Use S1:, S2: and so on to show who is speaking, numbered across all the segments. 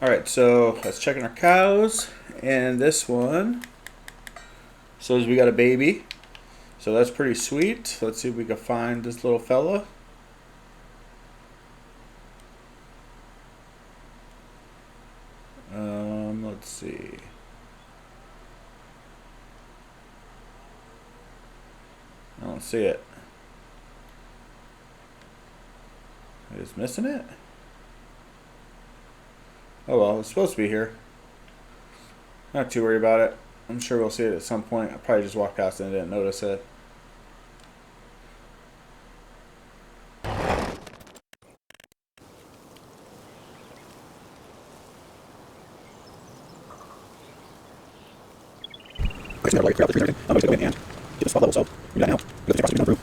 S1: Alright, so let's check in our cows. And this one says we got a baby. So that's pretty sweet. Let's see if we can find this little fella. Let's see. I don't see it. I just missing it? Oh well, it's supposed to be here. Not too worried about it. I'm sure we'll see it at some point. I probably just walked past it and didn't notice it. Okay, so we got a light clear out the trees and everything. I'm going to go in and get this spot level, so we do that now. We got the process we can go through.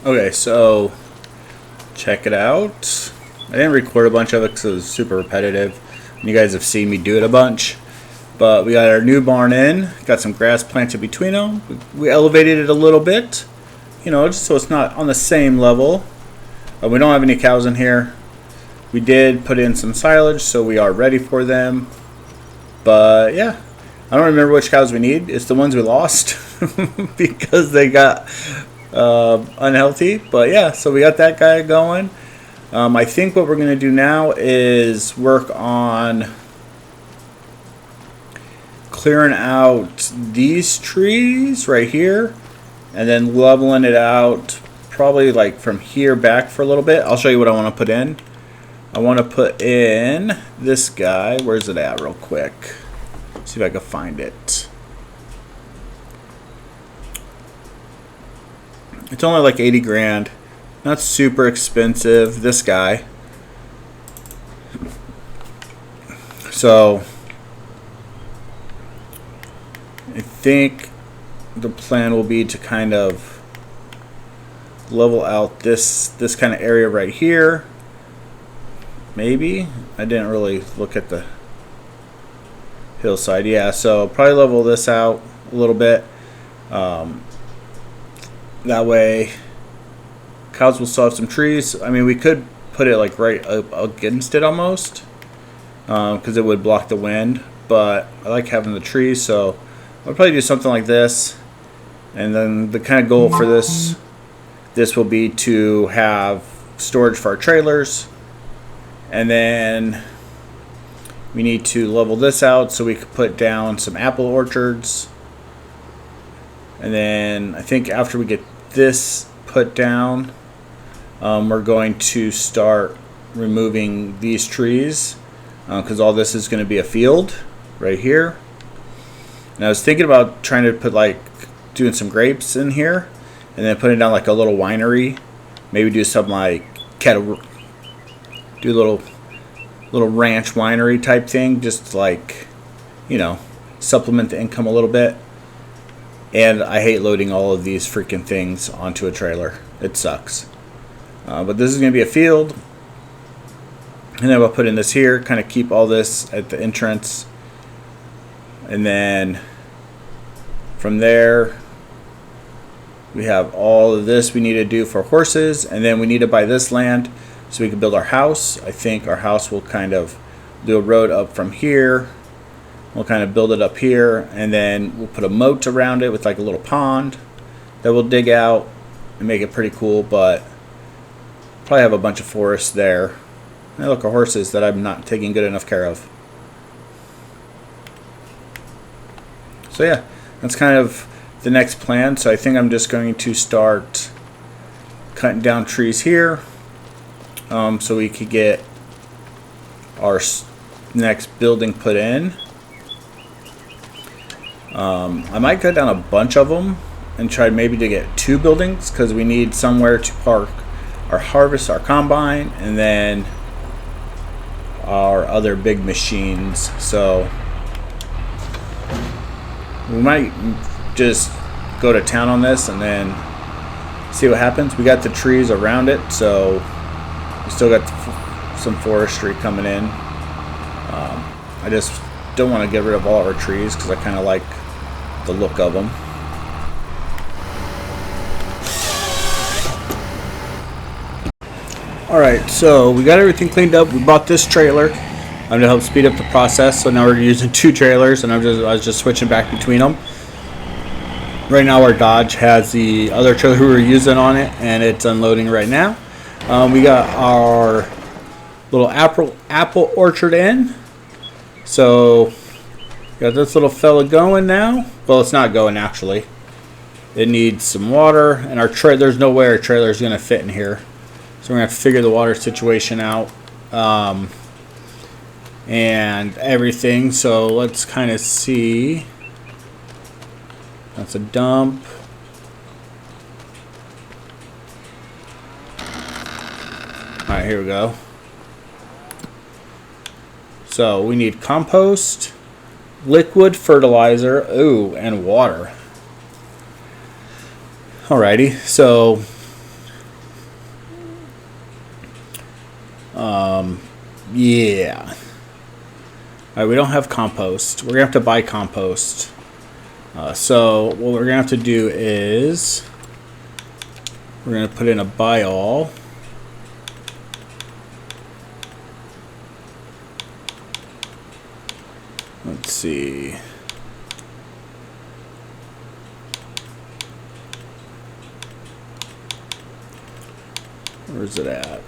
S1: Okay, so check it out. I didn't record a bunch of it because it was super repetitive. You guys have seen me do it a bunch. But we got our new barn in. Got some grass planted between them. We elevated it a little bit, you know, just so it's not on the same level. We don't have any cows in here. We did put in some silage, so we are ready for them. But yeah, I don't remember which cows we need. It's the ones we lost because they got unhealthy. But yeah, so we got that guy going. I think what we're going to do now is work on clearing out these trees right here and then leveling it out probably like from here back for a little bit. I'll show you what I want to put in. I want to put in this guy. Where's it at real quick? See if I can find it. It's only like 80 grand. Not super expensive. This guy. So I think the plan will be to kind of level out this kind of area right here. Maybe. I didn't really look at the hillside. Yeah, so probably level this out a little bit. That way cows will still have some trees. I mean, we could put it like right up against it almost because it would block the wind, but I like having the trees, so I'll probably do something like this. And then the kind of goal for this will be to have storage for our trailers. And then we need to level this out so we can put down some apple orchards. And then I think after we get this put down, we're going to start removing these trees because all this is going to be a field right here. And I was thinking about trying to put like doing some grapes in here and then putting down like a little winery. Maybe do something like do a little ranch winery type thing, just like, you know, supplement the income a little bit. And I hate loading all of these freaking things onto a trailer. It sucks. But this is going to be a field. And then we'll put in this here, kind of keep all this at the entrance. And then from there, we have all of this we need to do for horses. And then we need to buy this land so we can build our house. I think our house will kind of do a road up from here. We'll kind of build it up here, and then we'll put a moat around it with like a little pond that we'll dig out and make it pretty cool, but probably have a bunch of forest there. And look, our horses that I'm not taking good enough care of. So yeah, that's kind of the next plan. So I think I'm just going to start cutting down trees here so we could get our next building put in. I might cut down a bunch of them and try maybe to get 2 buildings because we need somewhere to park our harvest, our combine, and then our other big machines. So we might just go to town on this and then see what happens. We got the trees around it, so we still got some forestry coming in. I just don't want to get rid of all of our trees because I kind of like the look of them. Alright, so we got everything cleaned up. We bought this trailer to help speed up the process. So now we're using 2 trailers, and I was just switching back between them. Right now our Dodge has the other trailer we were using on it, and it's unloading right now. We got our little apple orchard in. So got this little fella going now. Well, it's not going actually. It needs some water, and our there's no way our trailer is going to fit in here. So we're going to have to figure the water situation out and everything. So let's kind of see. That's a dump. Alright, here we go. So we need compost, liquid fertilizer, and water. Alrighty, so Yeah. Alright, we don't have compost. We're going to have to buy compost. So what we're going to have to do is we're going to put in a buy all. Let's see. Where's it at?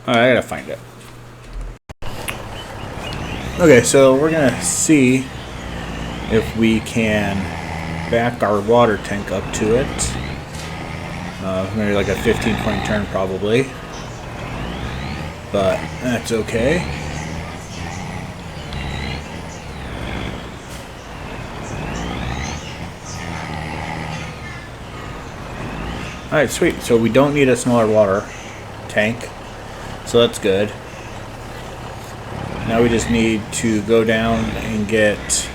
S1: Alright, I gotta find it. Okay, so we're gonna see if we can back our water tank up to it. Maybe like a 15-point turn probably. But that's okay. Alright, sweet. So we don't need a smaller water tank. So that's good. Now we just need to go down and get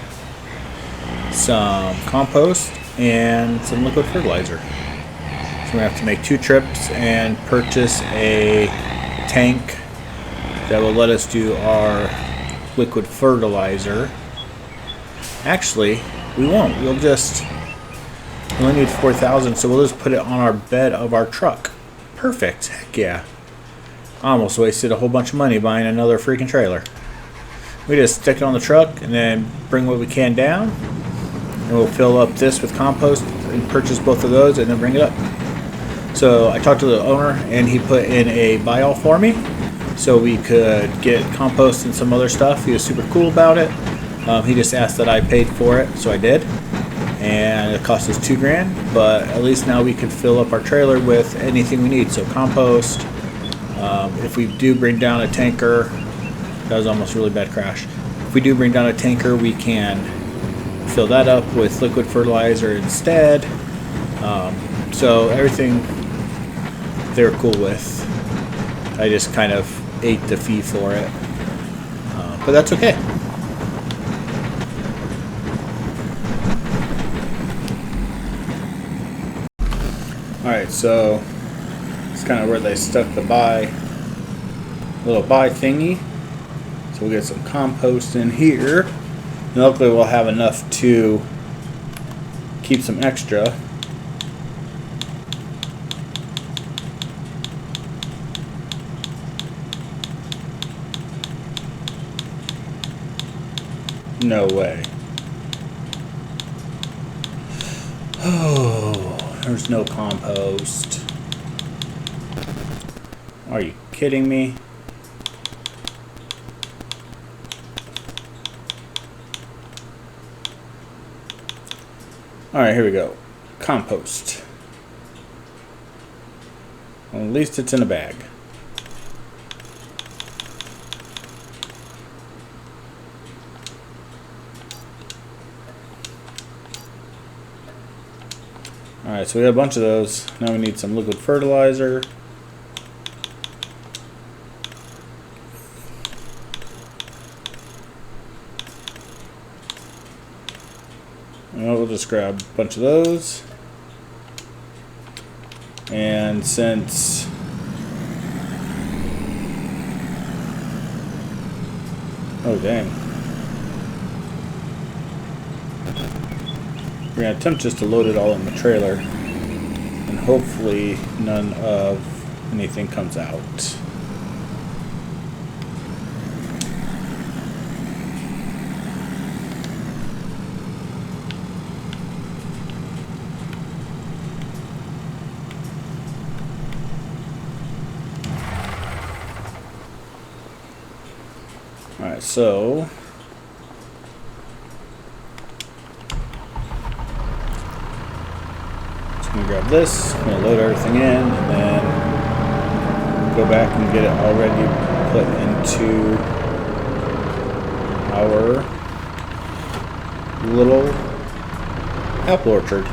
S1: some compost and some liquid fertilizer. So we have to make 2 trips and purchase a tank that will let us do our liquid fertilizer. Actually, we won't. We only need 4,000, so we'll just put it on our bed of our truck. Perfect. Heck yeah. I almost wasted a whole bunch of money buying another freaking trailer. We just stick it on the truck and then bring what we can down, and we'll fill up this with compost and purchase both of those and then bring it up. So I talked to the owner and he put in a buy all for me so we could get compost and some other stuff. He was super cool about it. He just asked that I paid for it, so I did, and it cost us $2,000, but at least now we can fill up our trailer with anything we need. So compost. If we do bring down a tanker, that was almost a really bad crash. If we do bring down a tanker, we can fill that up with liquid fertilizer instead. So everything they were cool with. I just kind of ate the fee for it. But that's okay. Alright, so it's kind of where they stuck the little buy thingy. So we'll get some compost in here. And hopefully we'll have enough to keep some extra. No way. Oh, there's no compost. Are you kidding me? Alright, here we go. Compost. Well, at least it's in a bag. Alright, so we got a bunch of those. Now we need some liquid fertilizer. We'll just grab a bunch of those. And since oh dang. We're going to attempt just to load it all in the trailer. And hopefully none of anything comes out. Alright, so just gonna grab this, I'm going to load everything in, and then go back and get it already put into our little apple orchard.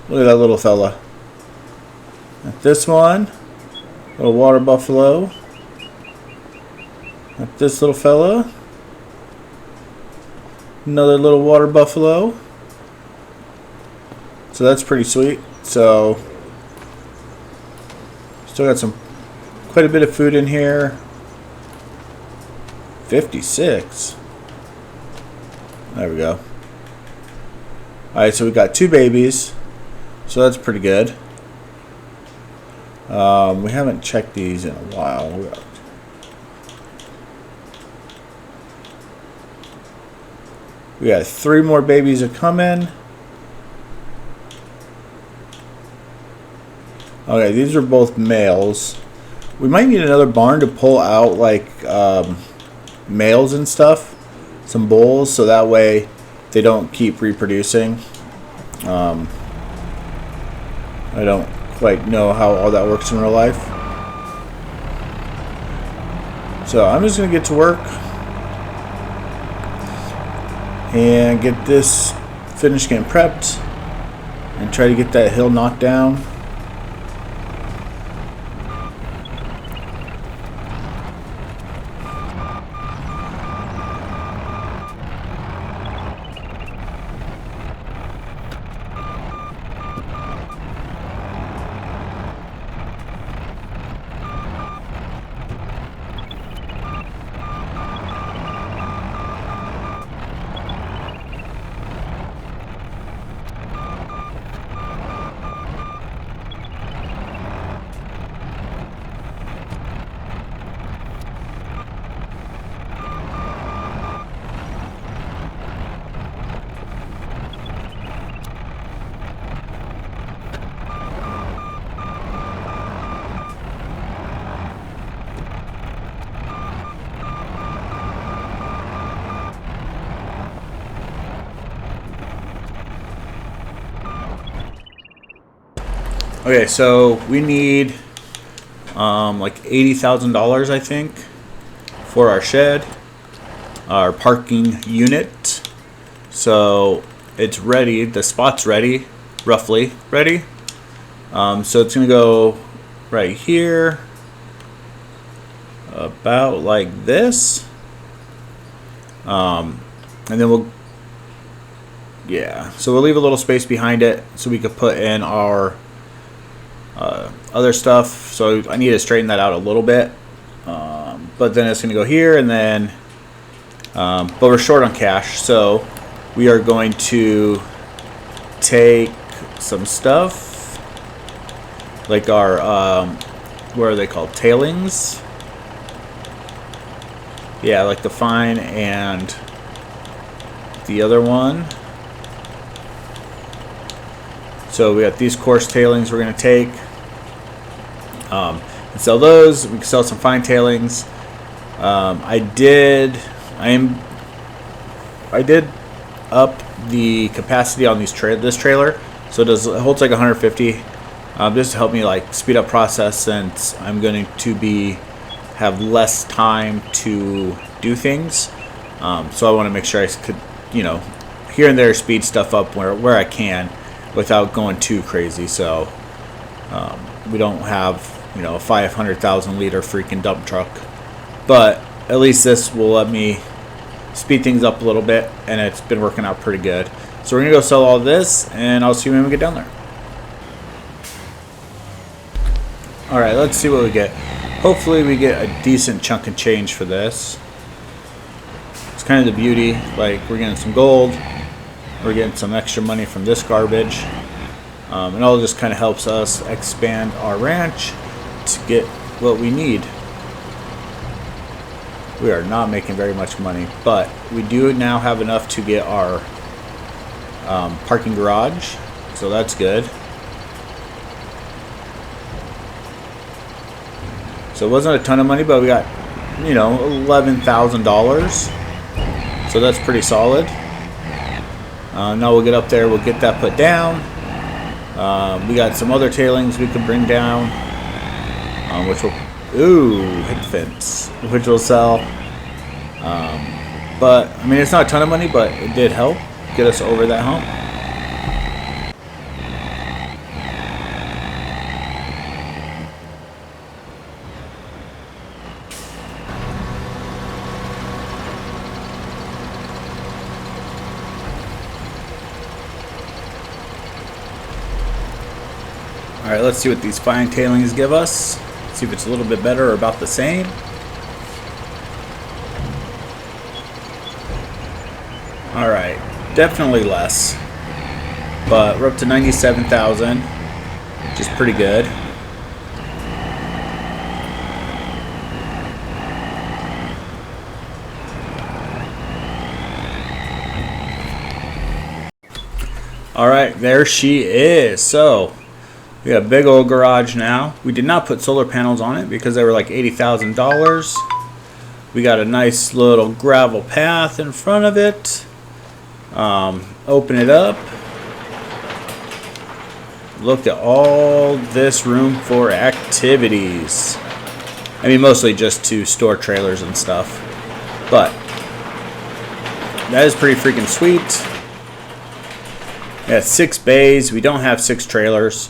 S1: Look at that little fella. At this one, little water buffalo. At this little fella, another little water buffalo. So that's pretty sweet. So still got quite a bit of food in here. 56. There we go. Alright, so we got 2 babies. So that's pretty good. We haven't checked these in a while. We got 3 more babies that come in. Okay, these are both males. We might need another barn to pull out like males and stuff. Some bulls, so that way they don't keep reproducing. I don't quite know how all that works in real life. So I'm just going to get to work and get this finished getting prepped and try to get that hill knocked down. Okay, so we need like $80,000, I think, for our shed, our parking unit. So it's ready. The spot's ready, roughly ready. So it's gonna go right here, about like this, and then so we'll leave a little space behind it so we could put in our other stuff. So I need to straighten that out a little bit, but then it's gonna go here, and then but we're short on cash, so we are going to take some stuff like our what are they called, tailings? Yeah, like the fine and the other one. So we got these coarse tailings we're going to take and sell those. We can sell some fine tailings. I did up the capacity on this trailer, so it holds like 150, just to help me like speed up process, since I'm going to have less time to do things. So I want to make sure I could, here and there speed stuff up where I can without going too crazy. So we don't have a 500,000 liter freaking dump truck, but at least this will let me speed things up a little bit, and it's been working out pretty good. So we're gonna go sell all this, and I'll see you when we get down there. All right, let's see what we get. Hopefully we get a decent chunk of change for this. It's kind of the beauty, like we're getting some gold, we're getting some extra money from this garbage, and all just kind of helps us expand our ranch to get what we need. We are not making very much money, but we do now have enough to get our parking garage, so that's good. So it wasn't a ton of money, but we got $11,000, so that's pretty solid. Now we'll get up there, we'll get that put down. We got some other tailings we can bring down, which will hit the fence, which will sell. But I mean, it's not a ton of money, but it did help get us over that hump. All right, let's see what these fine tailings give us. See if it's a little bit better or about the same. All right, definitely less, but we're up to 97,000, which is pretty good. All right, there she is. So we got a big old garage now. We did not put solar panels on it because they were like $80,000. We got a nice little gravel path in front of it. Open it up. Look at all this room for activities. I mean, mostly just to store trailers and stuff, but that is pretty freaking sweet. We got 6 bays. We don't have 6 trailers.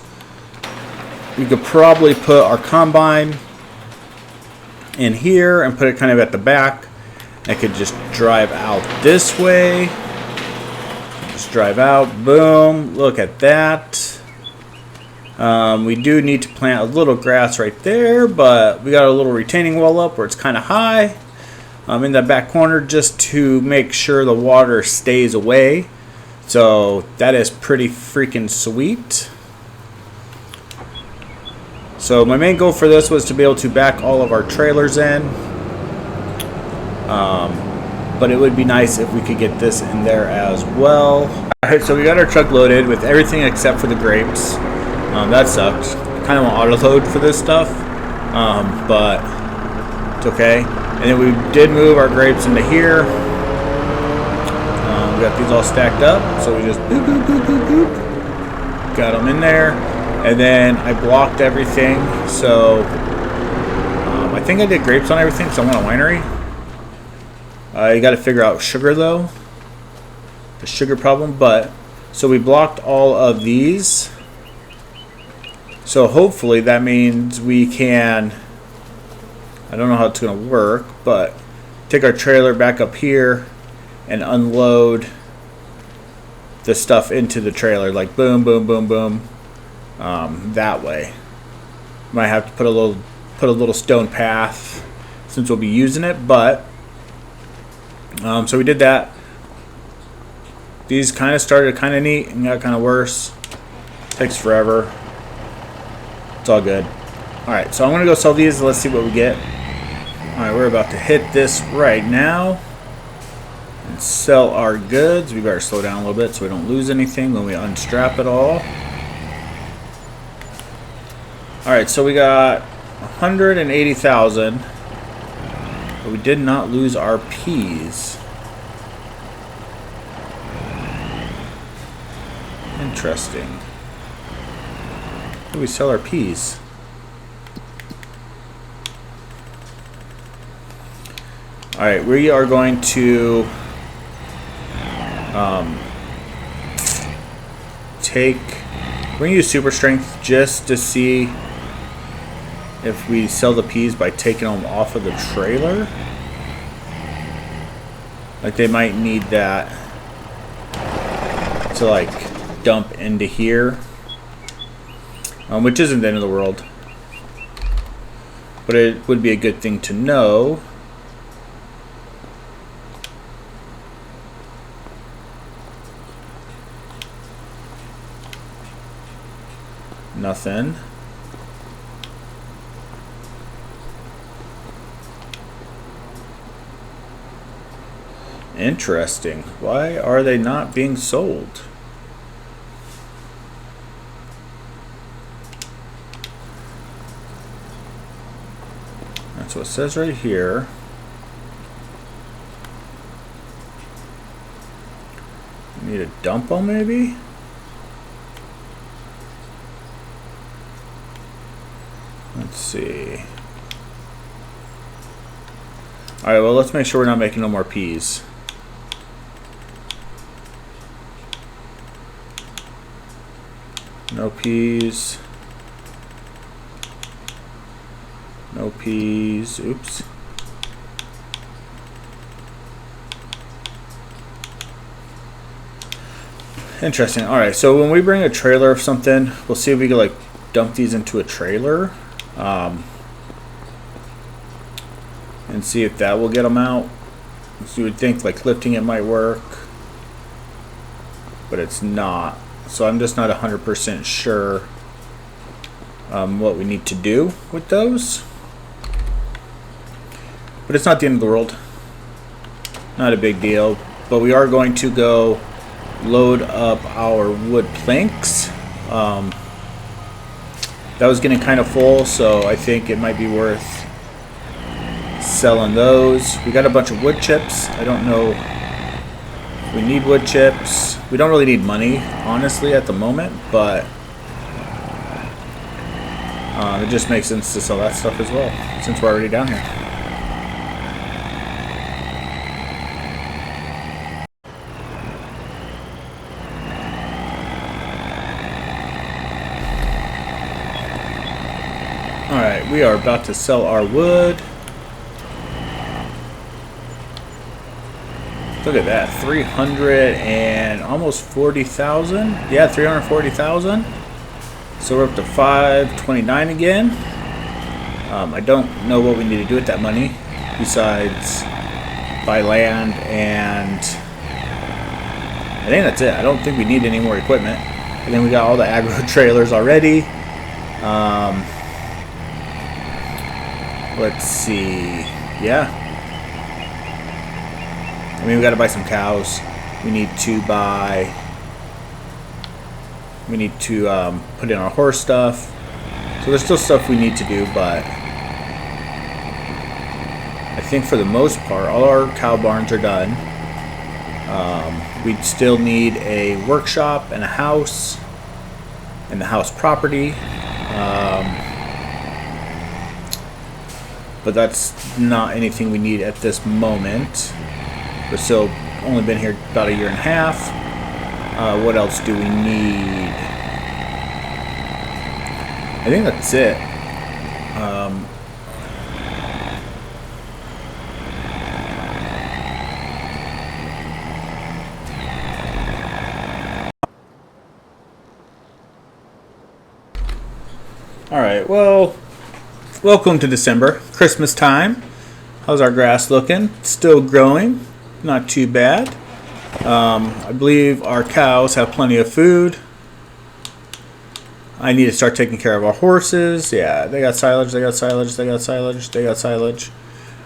S1: We could probably put our combine in here and put it kind of at the back. I could just drive out this way. Just drive out. Boom. Look at that. We do need to plant a little grass right there, but we got a little retaining wall up where it's kind of high in that back corner, just to make sure the water stays away. So that is pretty freaking sweet. So my main goal for this was to be able to back all of our trailers in, but it would be nice if we could get this in there as well. Alright, so we got our truck loaded with everything except for the grapes. That sucked. Kind of want auto load for this stuff, but it's okay. And then we did move our grapes into here. We got these all stacked up, so we just boop, boop, boop, boop, boop. Got them in there. And then I blocked everything, so I think I did grapes on everything because I want a winery. You got to figure out sugar though, the sugar problem. But so we blocked all of these. So hopefully that means we can, I don't know how it's going to work, but take our trailer back up here and unload the stuff into the trailer, like boom, boom, boom, boom, that way. Might have to put a little stone path since we'll be using it, but so we did that. These kind of started kind of neat and got kind of worse. Takes forever. It's all good. Alright, so I'm going to go sell these. Let's see what we get. Alright, we're about to hit this right now and sell our goods. We better slow down a little bit so we don't lose anything when we unstrap it all. Alright, so we got 180,000, but we did not lose our peas. Interesting. We sell our peas. Alright, we are going to we're going to use super strength just to see if we sell the peas by taking them off of the trailer. Like they might need that to like dump into here. Which isn't the end of the world, but it would be a good thing to know. Nothing. Interesting. Why are they not being sold? That's what it says right here. Need a dump them maybe? Let's see. Alright, well let's make sure we're not making no more peas. No peas. No peas. Oops. Interesting. Alright, so when we bring a trailer of something, we'll see if we can like dump these into a trailer. And see if that will get them out. So you would think like lifting it might work, but it's not. So I'm just not 100% sure what we need to do with those. But it's not the end of the world. Not a big deal. But we are going to go load up our wood planks. That was getting kind of full, so I think it might be worth selling those. We got a bunch of wood chips. I don't know if we need wood chips. We don't really need money, honestly, at the moment, but it just makes sense to sell that stuff as well, since we're already down here. Alright, we are about to sell our wood. Look at that, 300 and almost 40,000. Yeah, 340,000. So we're up to 529 again. I don't know what we need to do with that money besides buy land, and I think that's it. I don't think we need any more equipment. And then we got all the agro trailers already. Let's see. Yeah. I mean, we got to buy some cows. We need to put in our horse stuff. So there's still stuff we need to do, but I think for the most part, all our cow barns are done. We'd still need a workshop and a house. and the house property. But that's not anything we need at this moment. We're still only been here about 1.5 years. What else do we need? I think that's it. Alright, well, welcome to December, Christmas time. How's our grass looking? Still growing, not too bad. I believe our cows have plenty of food. I need to start taking care of our horses. Yeah, they got silage, they got silage, they got silage, they got silage.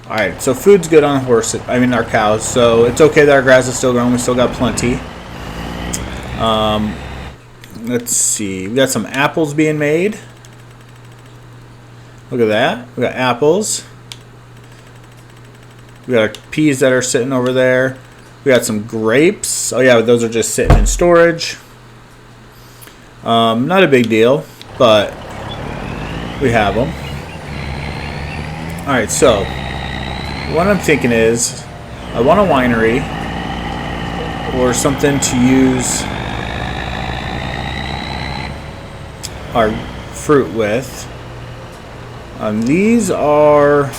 S1: Alright, so food's good on horses, our cows, so it's okay that our grass is still growing, we still got plenty. Let's see, we got some apples being made. Look at that. We got apples. We got our peas that are sitting over there. We got some grapes. Oh yeah, those are just sitting in storage. Not a big deal, but we have them. Alright, so what I'm thinking is I want a winery or something to use our fruit with. These are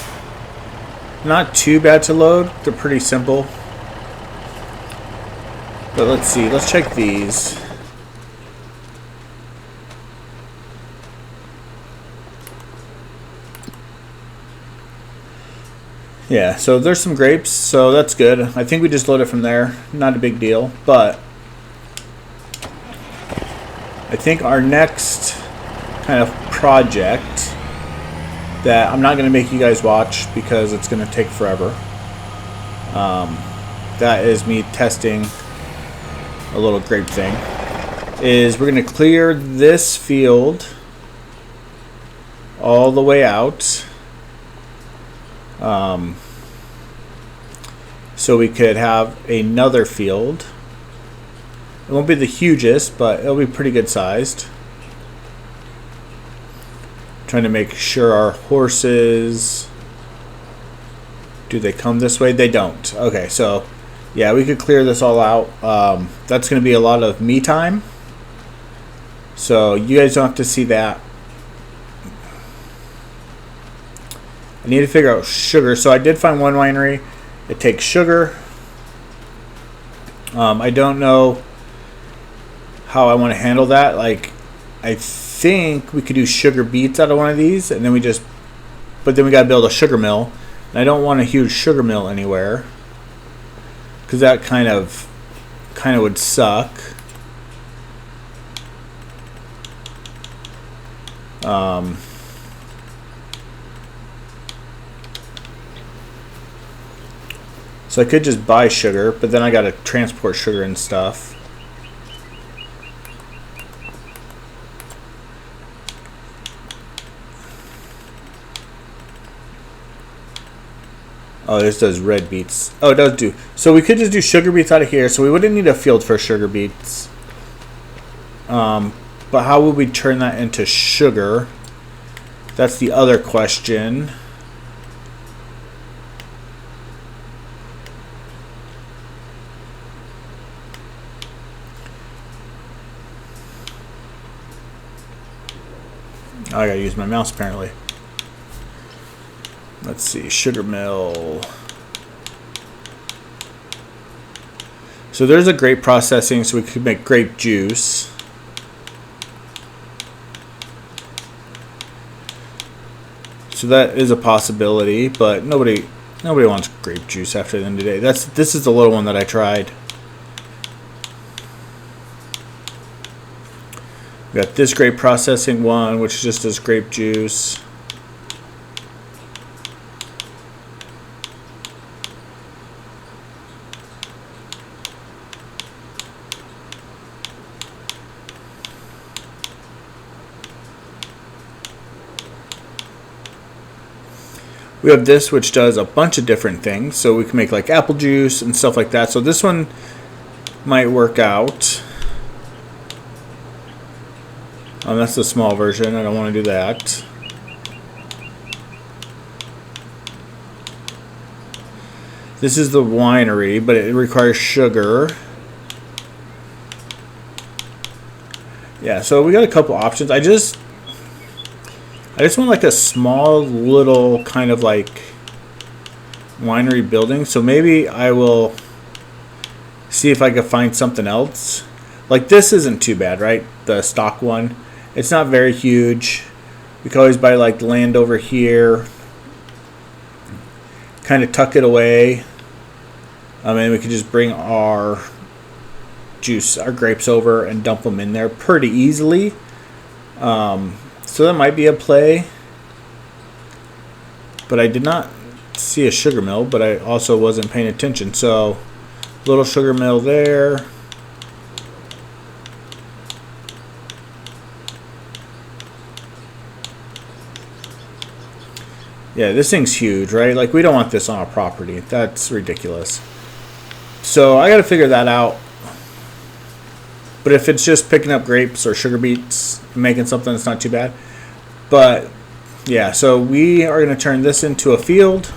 S1: not too bad to load. They're pretty simple. But let's see. Let's check these. Yeah, so there's some grapes, so that's good. I think we just load it from there. Not a big deal, but I think our next kind of project that I'm not going to make you guys watch because it's going to take forever. That is me testing a little grape thing. Is we're going to clear this field all the way out, so we could have another field. It won't be the hugest, but it'll be pretty good sized. Trying to make sure our horses, do they come this way? They don't. Okay, so yeah, we could clear this all out. That's going to be a lot of me time, so you guys don't have to see that. I need to figure out sugar. So I did find one winery that takes sugar. I don't know how I want to handle that. Like, I think we could do sugar beets out of one of these, and then but then we got to build a sugar mill, and I don't want a huge sugar mill anywhere because that kind of would suck. So I could just buy sugar, but then I got to transport sugar and stuff. Oh, this does red beets. Oh, it does do. So we could just do sugar beets out of here. So we wouldn't need a field for sugar beets. But how would we turn that into sugar? That's the other question. I gotta use my mouse apparently. Let's see, sugar mill. So there's a grape processing, so we could make grape juice. So that is a possibility, but nobody wants grape juice after the end of the day. This is the little one that I tried. We got this grape processing one, which just does grape juice. We have this, which does a bunch of different things. So we can make like apple juice and stuff like that. So this one might work out. That's the small version. I don't want to do that. This is the winery, but it requires sugar. Yeah, so we got a couple options. I just want like a small little kind of like winery building. So maybe I will see if I can find something else. Like this isn't too bad, right? The stock one. It's not very huge. We can always buy like land over here. Kind of tuck it away. I mean, we could just bring our grapes over and dump them in there pretty easily. So that might be a play. But I did not see a sugar mill, but I also wasn't paying attention. So, little sugar mill there. Yeah, this thing's huge, right? Like, we don't want this on our property. That's ridiculous. So, I got to figure that out. But if it's just picking up grapes or sugar beets and making something, it's not too bad. But, yeah, so we are going to turn this into a field.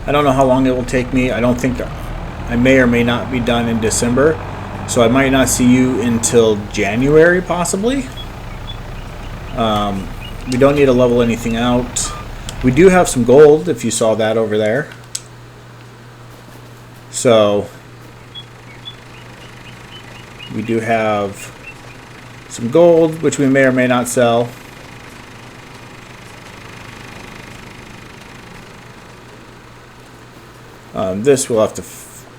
S1: I don't know how long it will take me. I don't think I may or may not be done in December. So I might not see you until January, possibly. We don't need to level anything out. We do have some gold, if you saw that over there. So we do have some gold, which we may or may not sell. This we'll have to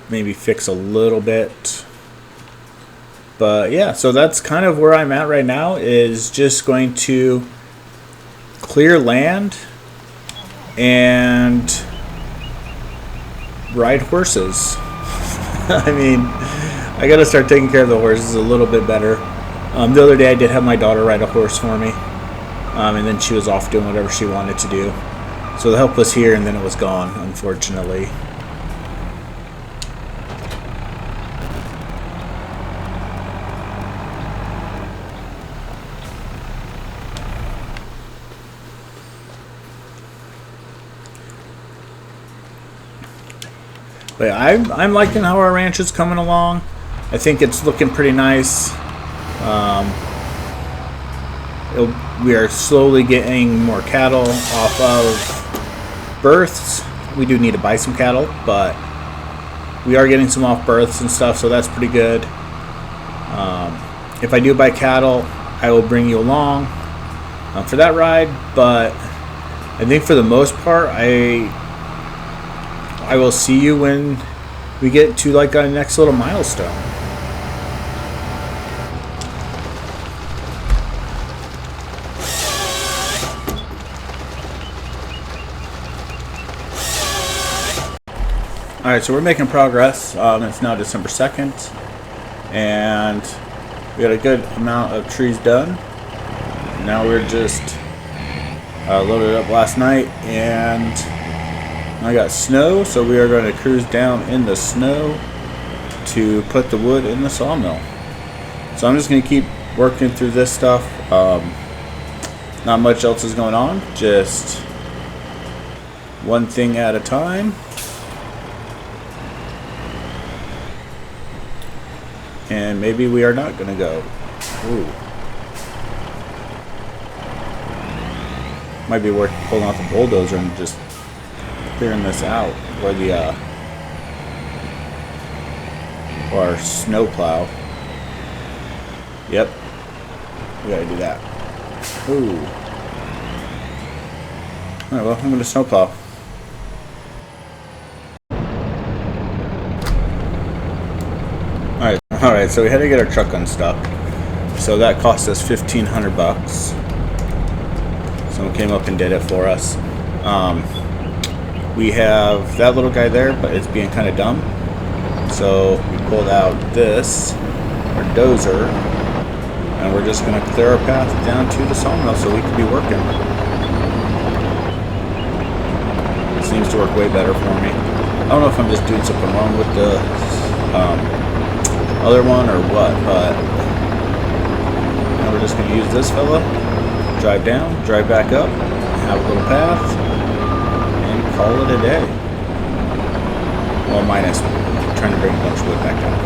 S1: maybe fix a little bit. But yeah, so that's kind of where I'm at right now, is just going to clear land and ride horses. I mean, I gotta start taking care of the horses a little bit better. The other day I did have my daughter ride a horse for me, and then she was off doing whatever she wanted to do. So the help was here and then it was gone, unfortunately. But I'm liking how our ranch is coming along. I think it's looking pretty nice. We are slowly getting more cattle off of births. We do need to buy some cattle, but we are getting some off births and stuff, so that's pretty good. If I do buy cattle, I will bring you along for that ride, but I think for the most part, I will see you when we get to like our next little milestone. Alright, so we're making progress. It's now December 2nd, and we got a good amount of trees done. Now we're just loaded up last night, and I got snow, so we are going to cruise down in the snow to put the wood in the sawmill. So I'm just going to keep working through this stuff. Not much else is going on, just one thing at a time. And maybe we are not going to go. Ooh. Might be worth pulling out the bulldozer and just clearing this out, or our snow plow. Yep, we gotta do that. Ooh. Alright, well, I'm gonna snow plow. Alright, so we had to get our truck unstuck. So that cost us $1,500. Someone came up and did it for us. We have that little guy there, but it's being kind of dumb. So we pulled out this, our dozer, and we're just going to clear our path down to the sawmill so we can be working. It seems to work way better for me. I don't know if I'm just doing something wrong with the other one or what, but now we're we're just going to use this fella, drive down, drive back up, have a little path, and call it a day. Well, minus trying to bring a bunch of wood back down.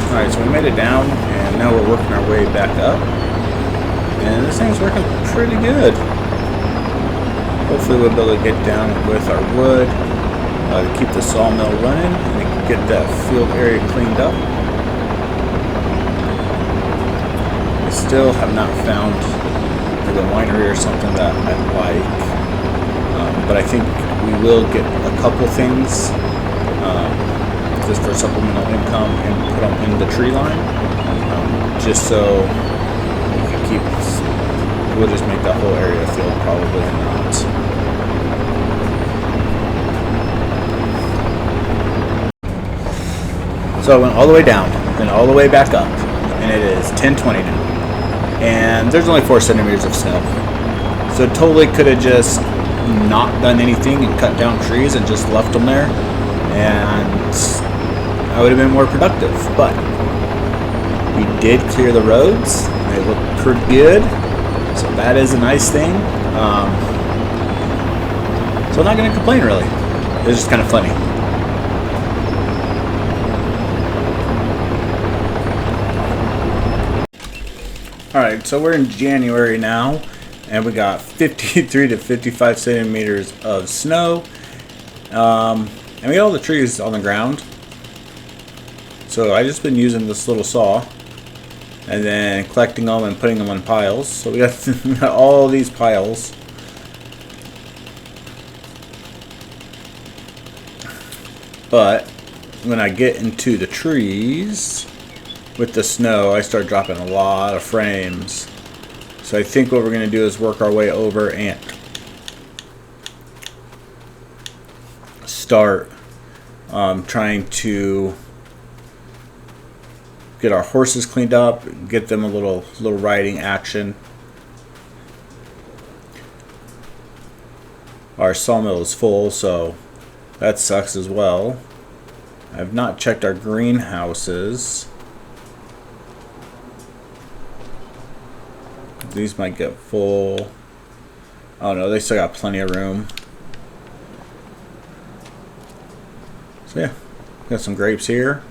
S1: Alright, so we made it down, and now we're working our way back up. And this thing's working pretty good. Hopefully we'll be able to get down with our wood to keep the sawmill running and get that field area cleaned up. I still have not found the winery or something that I like, but I think we will get a couple things just for supplemental income and put them in the tree line, just so we can keep. We'll just make that whole area field, probably not. So I went all the way down, then all the way back up, and it is 10:20 now. And there's only 4 centimeters of snow. So totally could have just not done anything and cut down trees and just left them there, and I would have been more productive. But we did clear the roads. They look pretty good. So that is a nice thing. So I'm not going to complain, really. It was just kind of funny. Alright, so we're in January now, and we got 53 to 55 centimeters of snow. And we got all the trees on the ground. So I just been using this little saw and then collecting them and putting them in piles. So we got all these piles. But when I get into the trees with the snow, I start dropping a lot of frames. So I think what we're going to do is work our way over and start trying to get our horses cleaned up, get them a little riding action. Our sawmill is full, so that sucks as well. I've not checked our greenhouses. These might get full. Oh no, they still got plenty of room. So yeah, got some grapes here.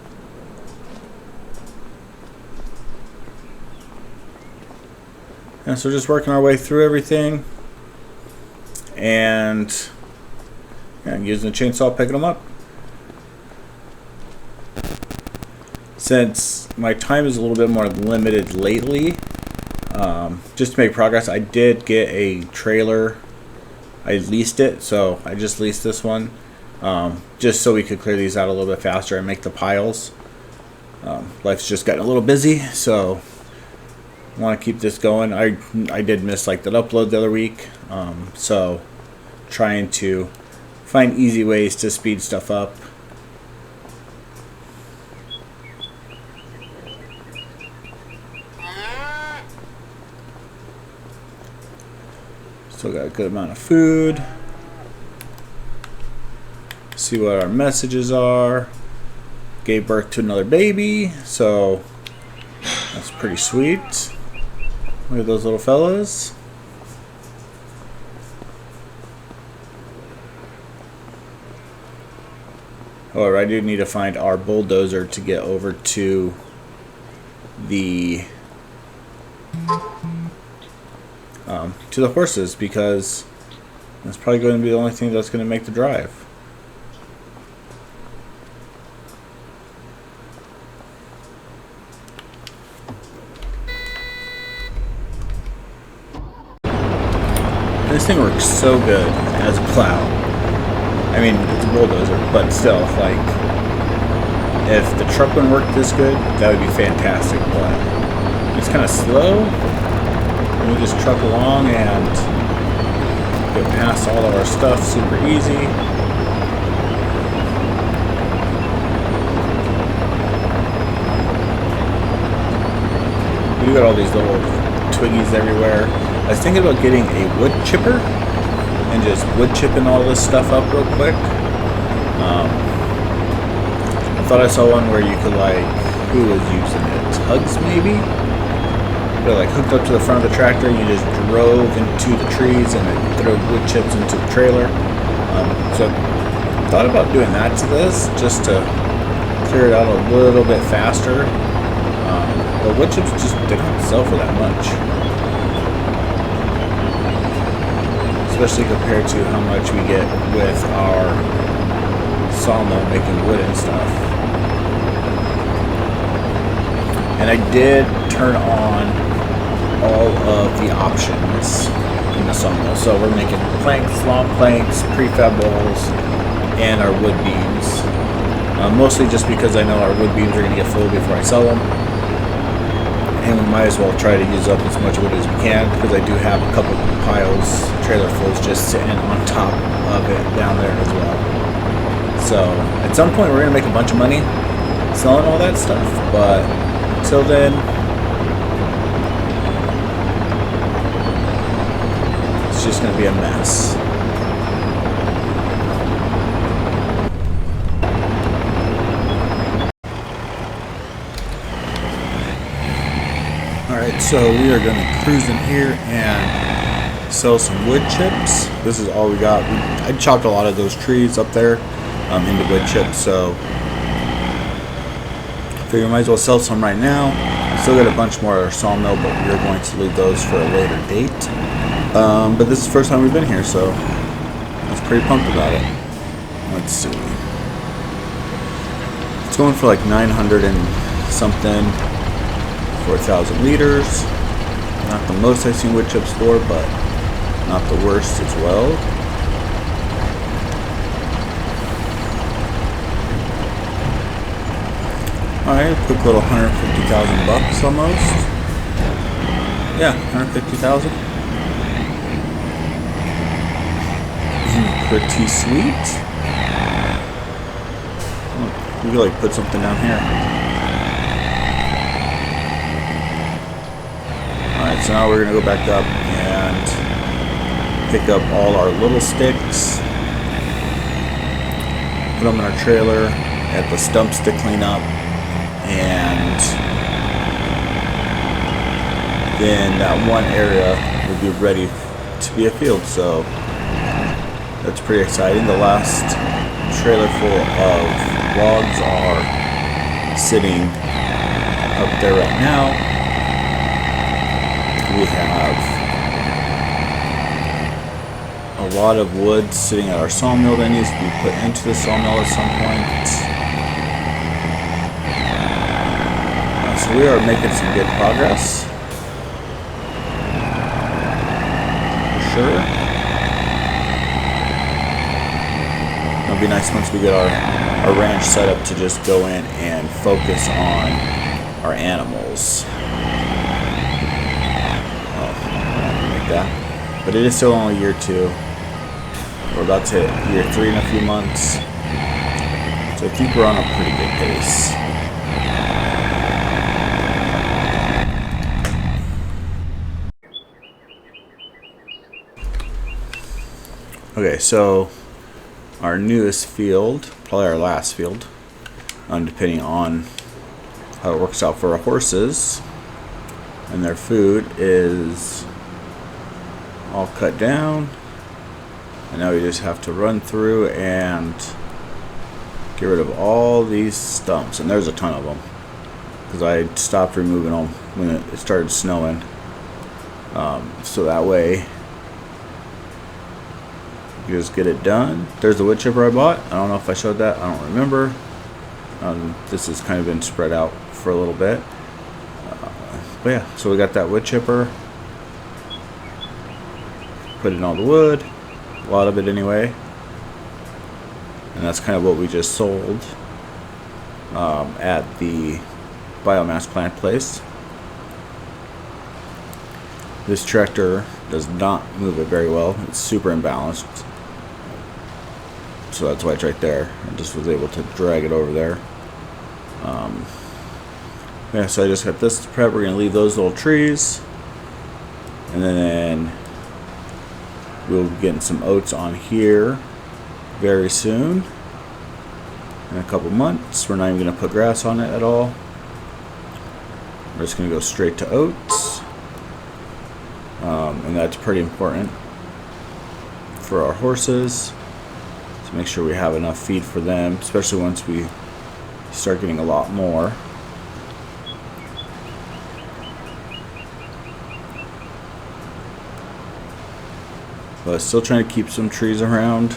S1: And so we're just working our way through everything, and using the chainsaw, picking them up. Since my time is a little bit more limited lately, just to make progress, I did get a trailer. I leased it, so I just leased this one, just so we could clear these out a little bit faster and make the piles. Life's just gotten a little busy, so I want to keep this going. I did miss like that upload the other week, so trying to find easy ways to speed stuff up. Still got a good amount of food. See what our messages are. Gave birth to another baby, so that's pretty sweet. Look at those little fellas. However, I do need to find our bulldozer to get over to the horses, because that's probably going to be the only thing that's going to make the drive. This thing works so good as a plow. I mean, it's a bulldozer, but still, like, if the truck would work this good, that would be fantastic. But it's kind of slow. We just truck along and get past all of our stuff super easy. We got all these little twiggies everywhere. I was thinking about getting a wood chipper and just wood chipping all this stuff up real quick. thought I saw one where you could like, who was using it? Tugs maybe? They're like hooked up to the front of the tractor and you just drove into the trees and it threw wood chips into the trailer. So I thought about doing that to this just to clear it out a little bit faster. But wood chips just, they don't sell for that much. Especially compared to how much we get with our sawmill making wood and stuff. And I did turn on all of the options in the sawmill. So we're making planks, long planks, prefab walls, and our wood beams. Mostly just because I know our wood beams are going to get full before I sell them. And we might as well try to use up as much wood as we can, because I do have a couple piles, trailer fulls, just sitting on top of it down there as well. So at some point we're going to make a bunch of money selling all that stuff, but until then, it's just going to be a mess. Alright, so we are going to cruise in here and sell some wood chips. This is all we got. I chopped a lot of those trees up there into wood chips, so I figure we might as well sell some right now. Still got a bunch more at our sawmill, but we're going to leave those for a later date. But this is the first time we've been here, so I was pretty pumped about it. Let's see. It's going for like 900 and something for 1,000 liters. Not the most I've seen wood chips for, but not the worst as well. Alright, quick little 150,000 bucks almost. Yeah, 150,000. Pretty sweet. We could like put something down here. Alright, so now we're gonna go back up and pick up all our little sticks, put them in our trailer, add the stumps to clean up, and then that one area will be ready to be a field. So that's pretty exciting. The last trailer full of logs are sitting up there right now. We have a lot of wood sitting at our sawmill that needs to be put into the sawmill at some point. So we are making some good progress, for sure. It'll be nice once we get our ranch set up to just go in and focus on our animals. That. But it is still only year 2. We're about to hit year 3 in a few months. So I think we're on a pretty good pace. Okay, so our newest field, probably our last field, depending on how it works out for our horses and their food, is all cut down, and now we just have to run through and get rid of all these stumps, and there's a ton of them because I stopped removing them when it started snowing, so that way you just get it done. There's the wood chipper I bought. I don't know if I showed that, I don't remember. This has kind of been spread out for a little bit, but yeah, so we got that wood chipper. Put in all the wood, a lot of it anyway, and that's kind of what we just sold at the biomass plant place. This tractor does not move it very well. It's super imbalanced, so that's why it's right there. I just was able to drag it over there. Yeah, so I just got this to prep. We're gonna leave those little trees, and then we'll be getting some oats on here very soon. In a couple months, we're not even going to put grass on it at all. We're just going to go straight to oats. And that's pretty important for our horses, to make sure we have enough feed for them, especially once we start getting a lot more. But still trying to keep some trees around.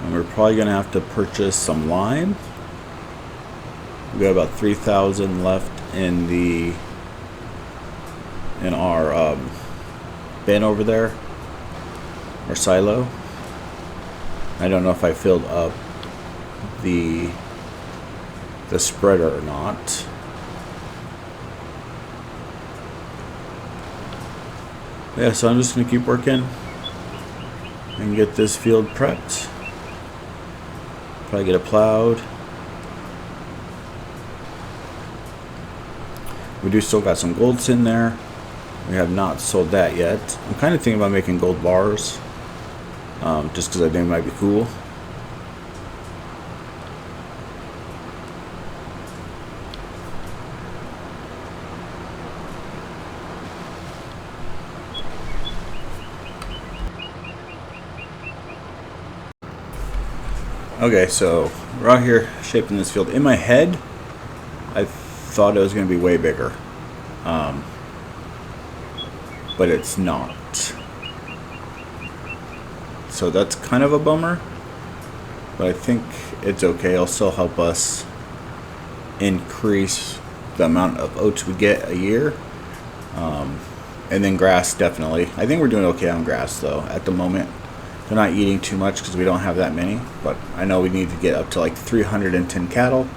S1: And we're probably going to have to purchase some lime. We got about 3,000 left in our bin over there, our silo. I don't know if I filled up the spreader or not. Yeah, so I'm just gonna keep working and get this field prepped. Probably get it plowed. We do still got some golds in there. We have not sold that yet. I'm kind of thinking about making gold bars, just because I think it might be cool. Okay, so we're out here shaping this field. In my head, I thought it was going to be way bigger, but it's not. So that's kind of a bummer, but I think it's okay. It'll still help us increase the amount of oats we get a year. And then grass, definitely. I think we're doing okay on grass, though, at the moment. They're not eating too much because we don't have that many, but I know we need to get up to like 310 cattle,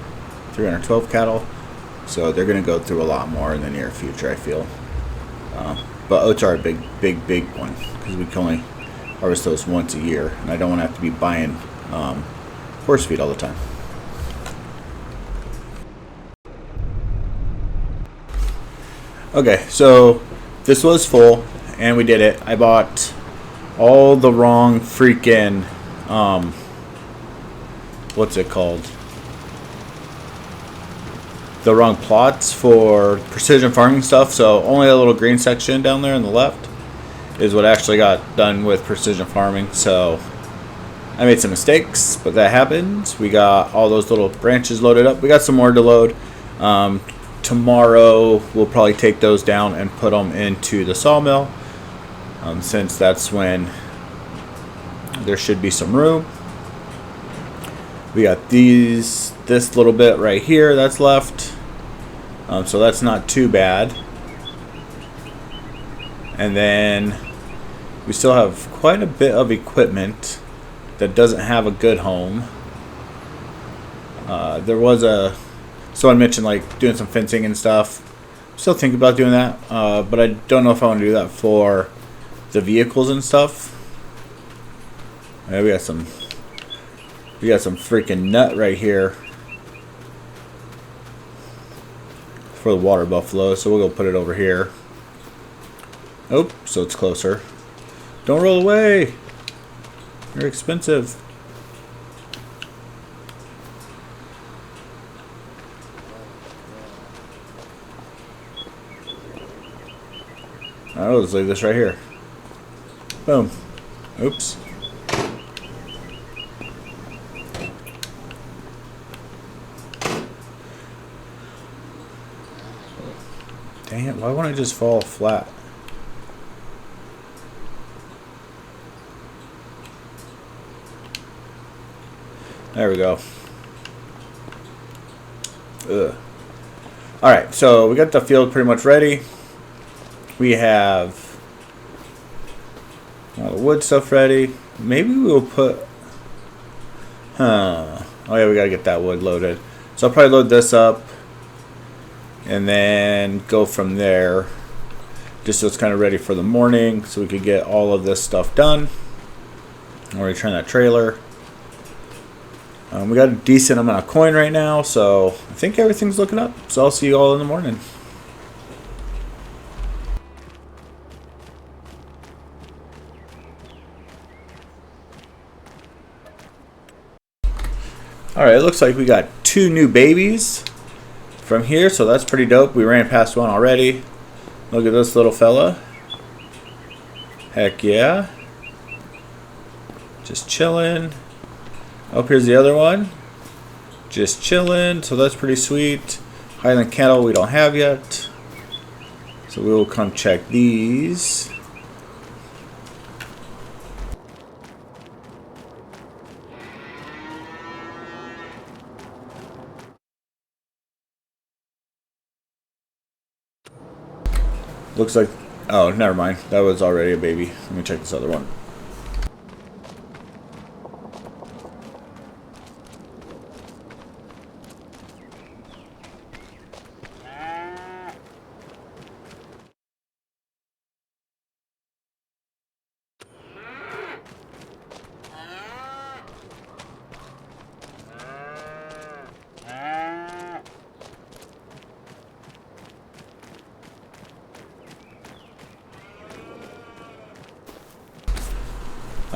S1: 312 cattle. So they're going to go through a lot more in the near future, I feel. But oats are a big one, because we can only harvest those once a year, and I don't want to have to be buying horse feed all the time. Okay, so this was full, and we did it. I bought all the wrong freaking, what's it called? The wrong plots for precision farming stuff. So only a little green section down there on the left is what actually got done with precision farming. So I made some mistakes, but that happens. We got all those little branches loaded up. We got some more to load. Tomorrow we'll probably take those down and put them into the sawmill, since that's when there should be some room. We got this little bit right here that's left, so that's not too bad. And then we still have quite a bit of equipment that doesn't have a good home. There was someone mentioned like doing some fencing and stuff. Still thinking about doing that, but I don't know if I want to do that for the vehicles and stuff. Yeah, we got some freaking nut right here for the water buffalo, so we'll go put it over here. Oh, so it's closer. Don't roll away. You're expensive. I'll just leave this right here. Boom. Oops. Dang it, why won't I just fall flat? There we go. Ugh. Alright, so we got the field pretty much ready. We have all the wood stuff ready. Maybe we'll put... Oh yeah, we gotta get that wood loaded. So I'll probably load this up and then go from there, just so it's kind of ready for the morning, so we could get all of this stuff done. I'll return that trailer. We got a decent amount of coin right now, so I think everything's looking up. So I'll see you all in the morning. Alright, it looks like we got 2 new babies from here, so that's pretty dope. We ran past one already. Look at this little fella. Heck yeah. Just chilling. Oh, here's the other one. Just chilling, so that's pretty sweet. Highland cattle we don't have yet. So we will come check these. Looks like, oh, never mind. That was already a baby. Let me check this other one.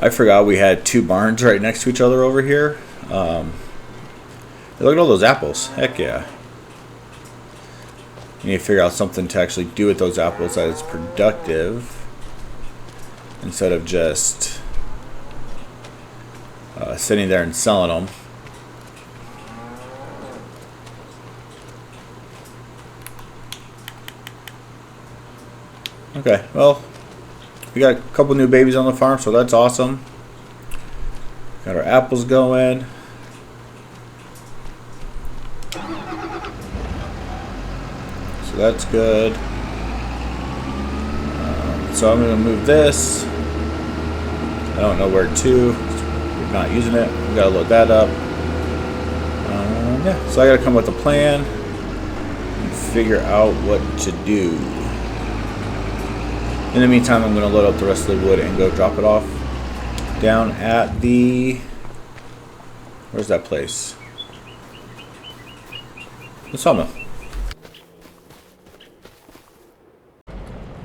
S1: I forgot we had 2 barns right next to each other over here. Look at all those apples. Heck yeah. You need to figure out something to actually do with those apples that is productive instead of just sitting there and selling them. Okay, well, we got a couple new babies on the farm, so that's awesome. Got our apples going. So that's good. So I'm going to move this. I don't know where to. We're not using it. We got to load that up. Yeah, so I got to come up with a plan and figure out what to do. In the meantime, I'm going to load up the rest of the wood and go drop it off down at the... Where's that place? The sawmill.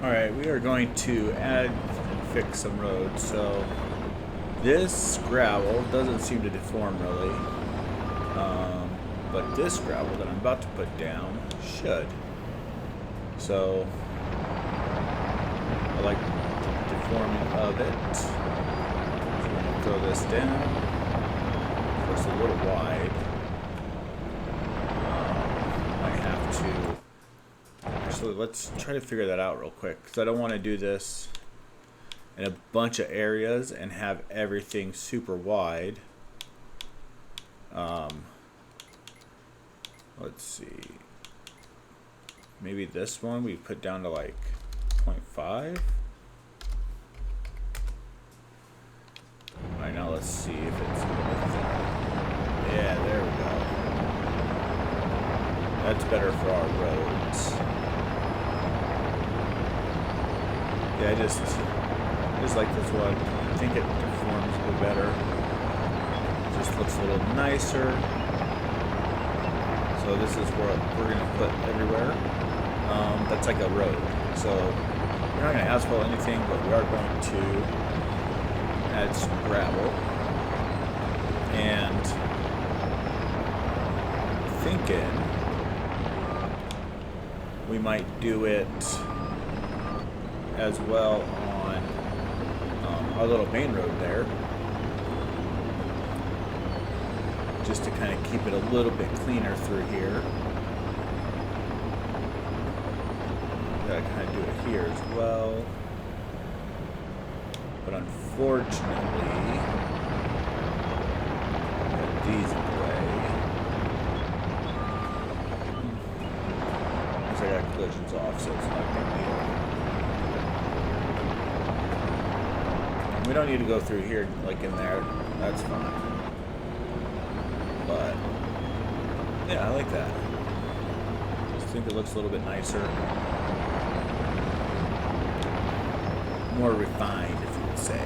S1: Alright, we are going to add and fix some roads. So this gravel doesn't seem to deform really. But this gravel that I'm about to put down should. So I like the deforming of it. So I'm going to throw this down. Of course, a little wide. I have to. Actually, let's try to figure that out real quick, because I don't want to do this in a bunch of areas and have everything super wide. Let's see. Maybe this one we put down to like 0.5. Alright, now let's see if it's... Yeah, there we go. That's better for our roads. Yeah, I just like this one. I think it performs a little better. Just looks a little nicer. So this is what we're going to put everywhere. That's like a road. So we're not going to asphalt anything, but we are going to add some gravel. And thinking we might do it as well on our little main road there, just to kind of keep it a little bit cleaner through here. Gotta kind of do it here as well, but unfortunately got these in the way. Because I got collisions off, so it's not a big deal. We don't need to go through here like in there. That's fine. But yeah, I like that. Just think it looks a little bit nicer. More refined, if you would say.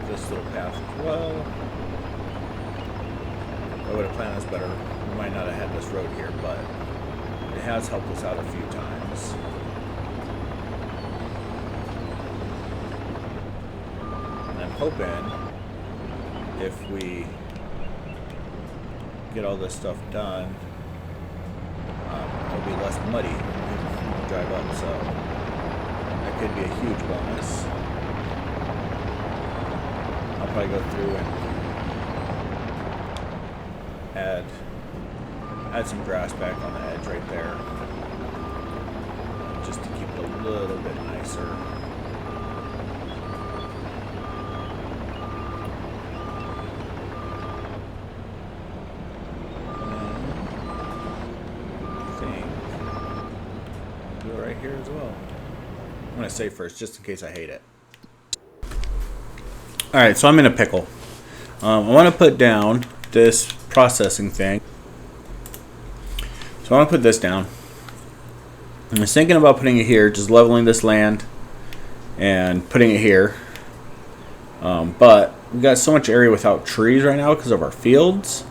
S1: This little path as well. I would have planned this better. We might not have had this road here, but it has helped us out a few times. And I'm hoping if we get all this stuff done, it'll be less muddy when we drive up, so that could be a huge bonus. I'll probably go through and add some grass back on the edge right there, just to keep it a little bit nicer. Right here as well. I'm going to save first just in case I hate it. Alright, so I'm in a pickle. I want to put down this processing thing. So I want to put this down. I was thinking about putting it here, just leveling this land and putting it here. But we've got so much area without trees right now because of our fields.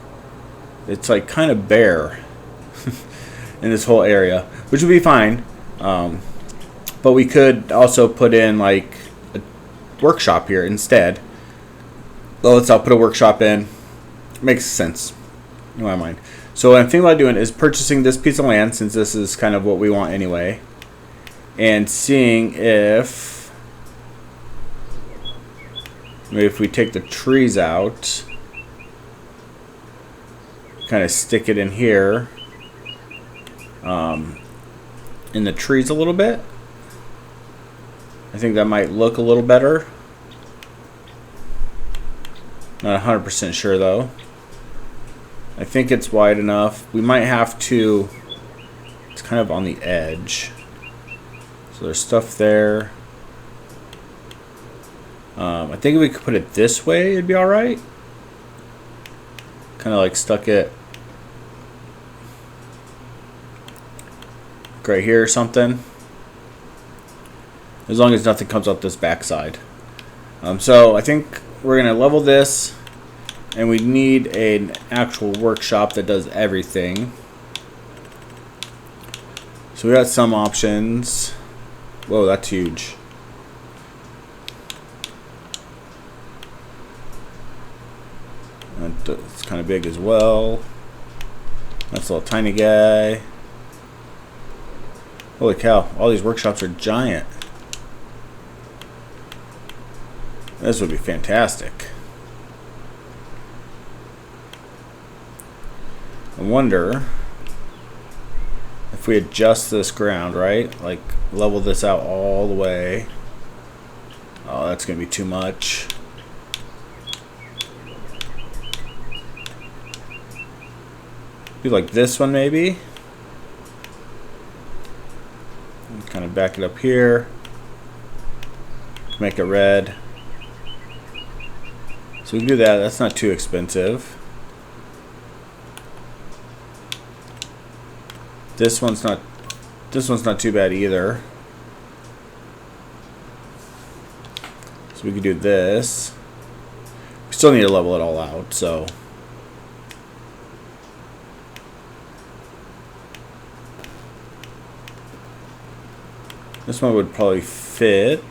S1: It's like kind of bare in this whole area, which would be fine. But we could also put in like a workshop here instead. Well, let's put a workshop in. Makes sense in my mind. So what I'm thinking about doing is purchasing this piece of land, since this is kind of what we want anyway, and seeing if maybe if we take the trees out, kind of stick it in here, in the trees a little bit. I think that might look a little better. Not 100% sure though. I think it's wide enough. We might have to, it's kind of on the edge. So there's stuff there. I think if we could put it this way, it'd be alright. Kind of like stuck it right here or something. As long as nothing comes up this backside. So I think we're going to level this. And we need an actual workshop that does everything. So we got some options. Whoa, that's huge. It's kind of big as well. That's a little tiny guy. Holy cow, all these workshops are giant. This would be fantastic. I wonder if we adjust this ground, right? Like level this out all the way. Oh, that's going to be too much. Do like this one maybe. Kind of back it up here. Make it red. So we can do that. That's not too expensive. This one's not too bad either. So we could do this. We still need to level it all out, so this one would probably fit.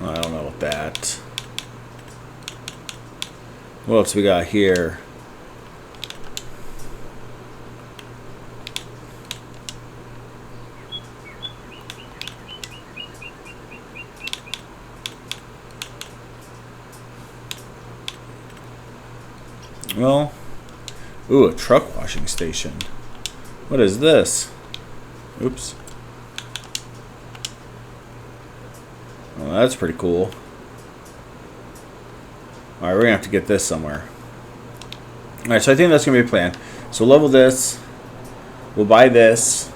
S1: I don't know what that. What else we got here? Well, ooh, a truck washing station. What is this? Oops. Well, that's pretty cool. Alright, we're going to have to get this somewhere. Alright, so I think that's going to be a plan. So level this. We'll buy this.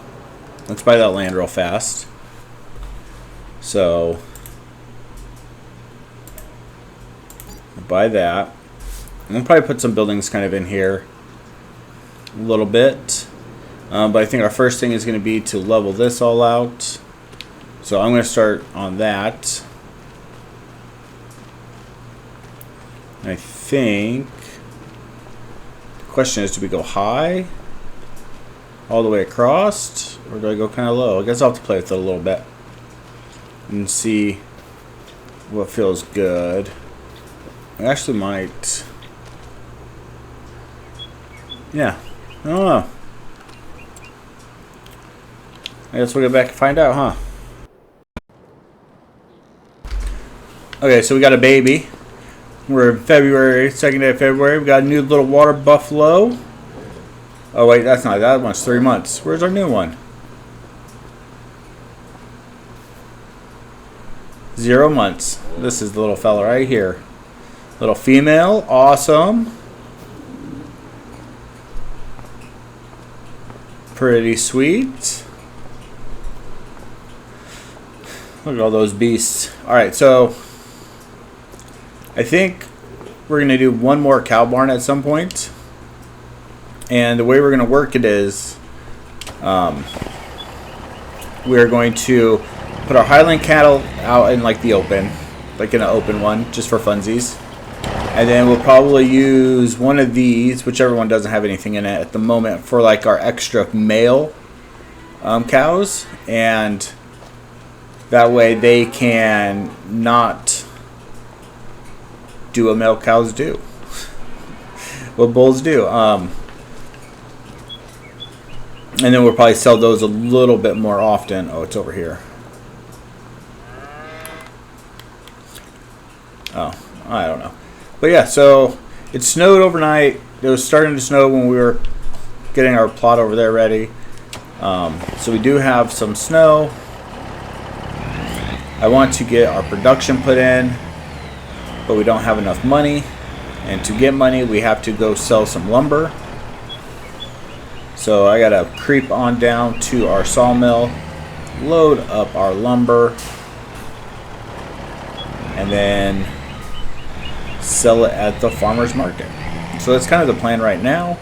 S1: Let's buy that land real fast. So, buy that. And we'll probably put some buildings kind of in here a little bit. But I think our first thing is going to be to level this all out. So I'm going to start on that. I think the question is, do we go high all the way across, or do I go kind of low? I guess I'll have to play with it a little bit and see what feels good. I actually might. Yeah, I don't know. I guess we'll get back and find out, huh? Okay, so we got a baby. We're in February, second day of February. We got a new little water buffalo. Oh wait, that's not that one's 3 months. Where's our new one? 0 months. This is the little fella right here. Little female, awesome. Pretty sweet. Look at all those beasts. Alright, so I think we're going to do one more cow barn at some point. And the way we're going to work it is we're going to put our Highland cattle out in like the open, like in an open one, just for funsies. And then we'll probably use one of these, whichever one doesn't have anything in it at the moment, for like our extra male cows. And that way they can not do what male cows do. What bulls do. And then we'll probably sell those a little bit more often. Oh, it's over here. Oh, I don't know. But yeah, so it snowed overnight. It was starting to snow when we were getting our plot over there ready. So we do have some snow. I want to get our production put in, but we don't have enough money. And to get money, we have to go sell some lumber. So I gotta creep on down to our sawmill, load up our lumber, and then sell it at the farmer's market. So that's kind of the plan right now.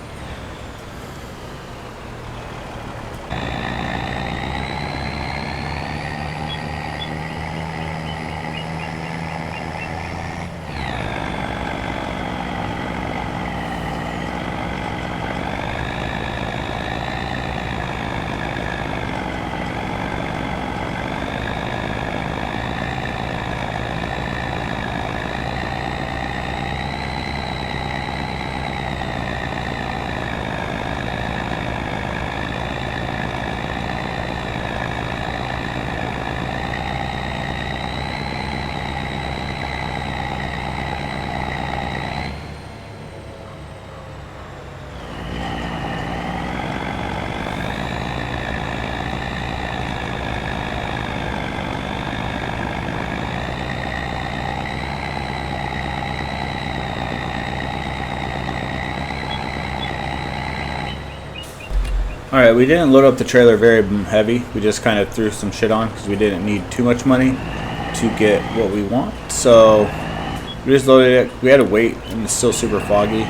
S1: Alright, we didn't load up the trailer very heavy. We just kind of threw some shit on because we didn't need too much money to get what we want. So we just loaded it. We had to wait, and it's still super foggy,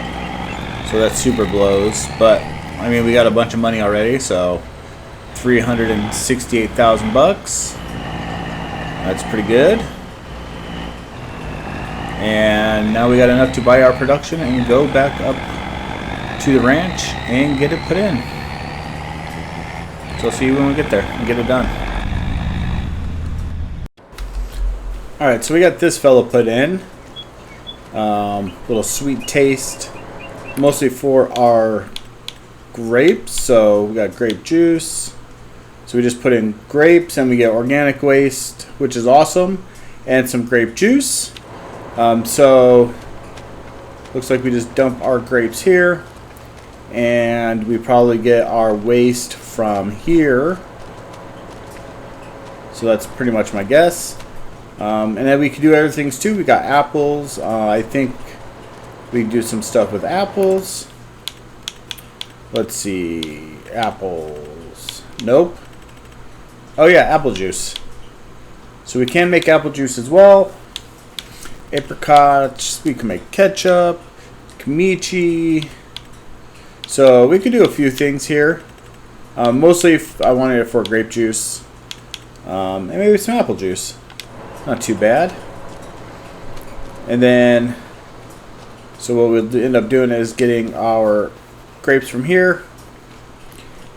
S1: so that super blows. But I mean, we got a bunch of money already, so 368,000 bucks. That's pretty good. And now we got enough to buy our production and go back up to the ranch and get it put in. So I'll see you when we get there and get it done. Alright, so we got this fella put in. Little sweet taste. Mostly for our grapes. So we got grape juice. So we just put in grapes and we get organic waste, which is awesome. And some grape juice. So looks like we just dump our grapes here. And we probably get our waste from here. So that's pretty much my guess. And then we can do other things too. We got apples. I think we can do some stuff with apples. Let's see. Apples. Nope. Oh yeah, apple juice. So we can make apple juice as well. Apricots. We can make ketchup. Kimchi. So we could do a few things here. Mostly I wanted it for grape juice. And maybe some apple juice. Not too bad. And then So what we'll end up doing is getting our grapes from here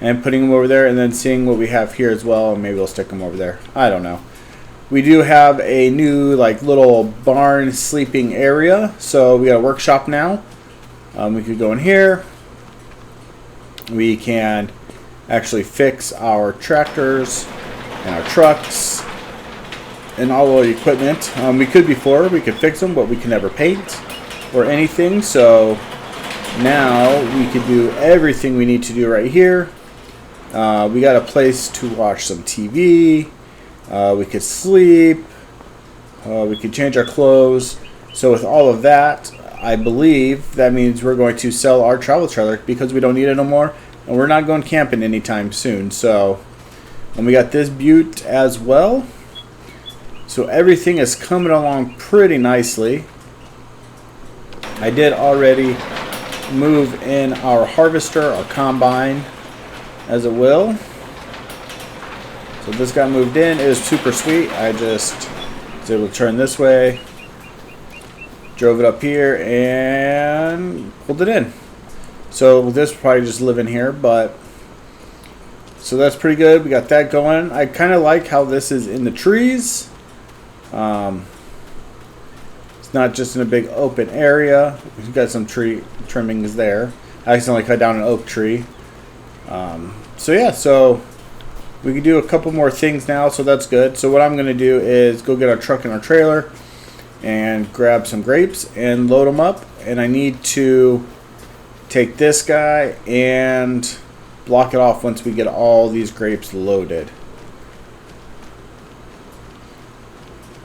S1: and putting them over there, and then seeing what we have here as well, and maybe we'll stick them over there. I don't know. We do have a new like little barn sleeping area, so we got a workshop now. We could go in here. We can actually fix our tractors and our trucks and all the equipment. We could before, we could fix them, but we can never paint or anything. So now we could do everything we need to do right here. We got a place to watch some TV. We could sleep. We could change our clothes. So with all of that, I believe that means we're going to sell our travel trailer because we don't need it no more. And we're not going camping anytime soon. So, and we got this butte as well. So everything is coming along pretty nicely. I did already move in our harvester, our combine, as it will. So this got moved in. It was super sweet. I just was able to turn this way, drove it up here, and pulled it in. So this will probably just live in here, but so that's pretty good. We got that going. I kind of like how this is in the trees. It's not just in a big open area. We've got some tree trimmings there. I accidentally cut down an oak tree. So yeah, so we can do a couple more things now, so that's good. So what I'm going to do is go get our truck and our trailer and grab some grapes and load them up. And I need to take this guy and block it off once we get all these grapes loaded.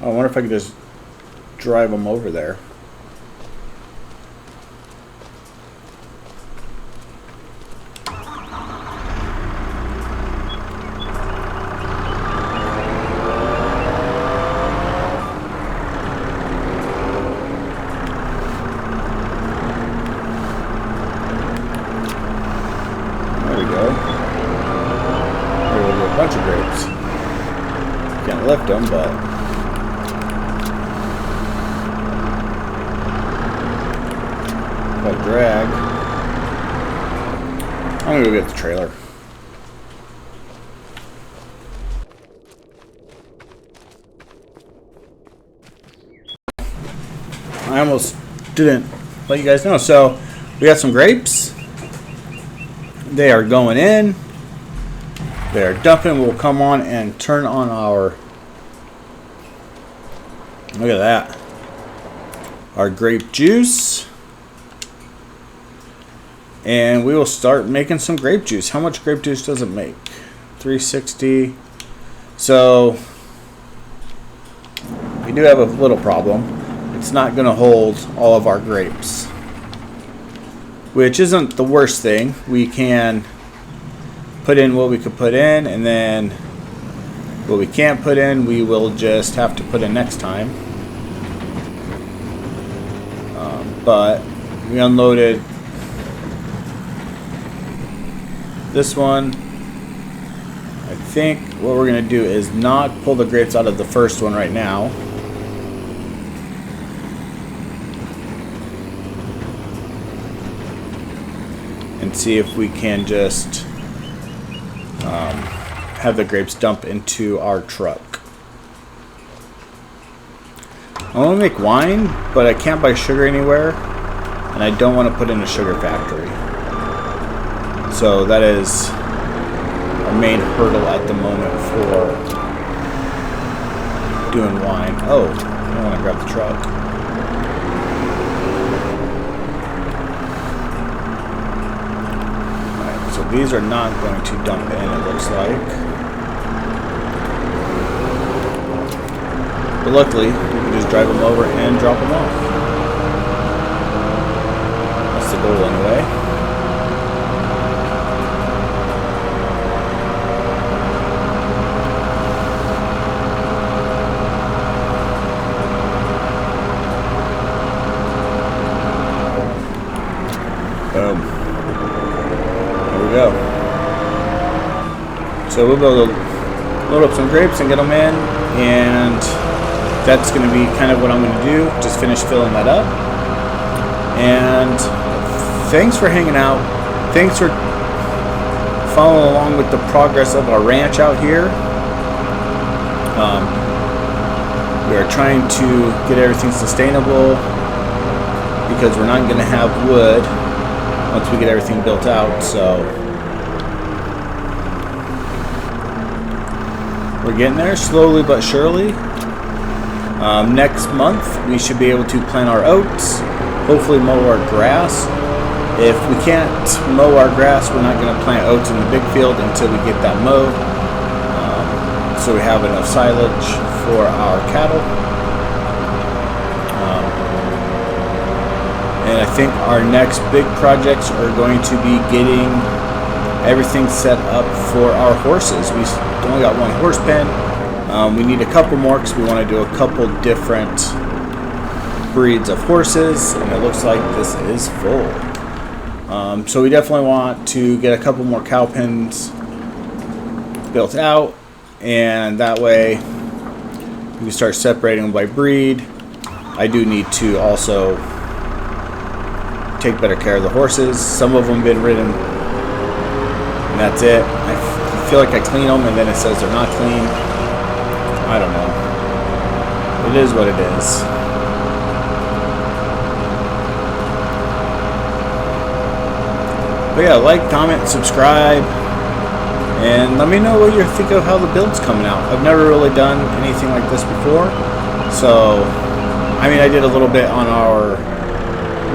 S1: I wonder if I could just drive them over there. Bunch of grapes. Can't lift them, but quite a drag. I'm gonna go get the trailer. I almost didn't let you guys know. So we got some grapes. They are going in. They're dumping. We'll come on and turn on our, look at that, our grape juice. And we will start making some grape juice. How much grape juice does it make? 360. So we do have a little problem. It's not going to hold all of our grapes, which isn't the worst thing. We can put in what we could put in, and then what we can't put in, we will just have to put in next time. But we unloaded this one. I think what we're going to do is not pull the grapes out of the first one right now. And see if we can just have the grapes dump into our truck. I want to make wine, but I can't buy sugar anywhere, and I don't want to put in a sugar factory. So that is our main hurdle at the moment for doing wine. Oh, I want to grab the truck. Alright, so these are not going to dump in, it looks like. But luckily, we can just drive them over and drop them off. That's the goal anyway. Boom. There we go. So we'll be able to load up some grapes and get them in, and that's going to be kind of what I'm going to do, just finish filling that up. And thanks for hanging out. Thanks for following along with the progress of our ranch out here. We are trying to get everything sustainable because we're not going to have wood once we get everything built out. So we're getting there slowly but surely. Next month we should be able to plant our oats, hopefully mow our grass. If we can't mow our grass, we're not going to plant oats in the big field until we get that mowed, so we have enough silage for our cattle. And I think our next big projects are going to be getting everything set up for our horses. We only got one horse pen. We need a couple more because we want to do a couple different breeds of horses, and it looks like this is full. So we definitely want to get a couple more cow pens built out, and that way we can start separating them by breed. I do need to also take better care of the horses. Some of them have been ridden, and that's it. I feel like I clean them and then it says they're not clean. I don't know. It is what it is. But yeah, like, comment, subscribe, and let me know what you think of how the build's coming out. I've never really done anything like this before. So, I mean, I did a little bit on our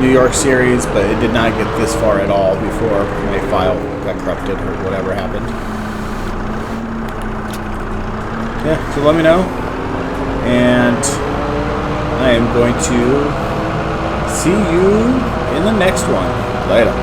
S1: New York series, but it did not get this far at all before my file got corrupted or whatever happened. Yeah, so let me know, and I am going to see you in the next one. Later.